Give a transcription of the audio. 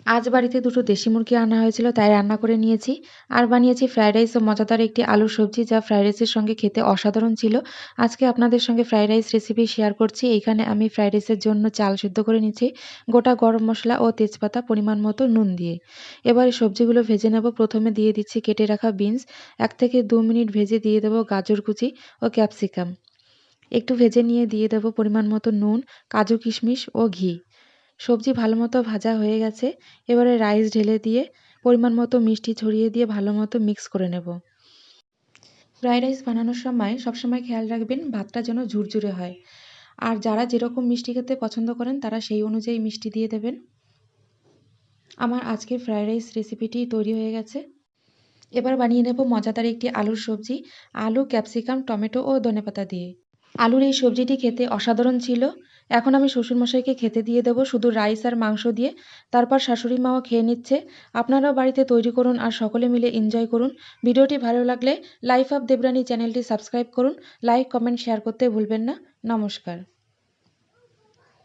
আজ বাড়িতে দুটো দেশি মুরগি আনা হয়েছিল, তাই রান্না করে নিয়েছি। আর বানিয়েছি ফ্রাইড রাইস ও মজাদার একটি আলুর সবজি, যা ফ্রাইড রাইসের সঙ্গে খেতে অসাধারণ ছিল। আজকে আপনাদের সঙ্গে ফ্রাইড রাইস রেসিপি শেয়ার করছি। এইখানে আমি ফ্রাইড রাইসের জন্য চাল সিদ্ধ করে নিচ্ছি, গোটা গরম মশলা ও তেজপাতা, পরিমাণ মতো নুন দিয়ে। এবারে সবজিগুলো ভেজে নেব। প্রথমে দিয়ে দিচ্ছি কেটে রাখা বিনস। 1 থেকে 2 মিনিট ভেজে দিয়ে দেবো গাজর কুচি ও ক্যাপসিকাম। একটু ভেজে নিয়ে দিয়ে দেবো পরিমাণ মতো নুন, কাজু কিশমিশ ও ঘি। সবজি ভালোমতো ভাজা হয়ে গেছে। এবারে রাইস ঢেলে দিয়ে পরিমাণ মতো মিষ্টি ছড়িয়ে দিয়ে ভালোমতো মিক্স করে নেব। ফ্রাইড রাইস বানানোর সময় সবসময় খেয়াল রাখবেন ভাতটা যেন ঝুরঝুরে হয়। আর যারা যেরকম মিষ্টি খেতে পছন্দ করেন তারা সেই অনুযায়ী মিষ্টি দিয়ে দেবেন। আমার আজকের ফ্রাইড রাইস রেসিপিটি তৈরি হয়ে গেছে। এবার বানিয়ে নেব মজাদার একটি আলুর সবজি, আলু, ক্যাপসিকাম, টমেটো ও ধনেপাতা দিয়ে। আলুর এই সবজিটি খেতে অসাধারণ ছিল। এখন আমি শ্বশুরমশাইকে খেতে দিয়ে দেবো শুধু রাইস আর মাংস দিয়ে। তারপর শাশুড়ি মাও খেয়ে নিচ্ছে। আপনারাও বাড়িতে তৈরি করুন আর সকলে মিলে এনজয় করুন। ভিডিওটি ভালো লাগলে লাইফ অফ দেবরানী চ্যানেলটি সাবস্ক্রাইব করুন। লাইক, কমেন্ট, শেয়ার করতে ভুলবেন না। নমস্কার।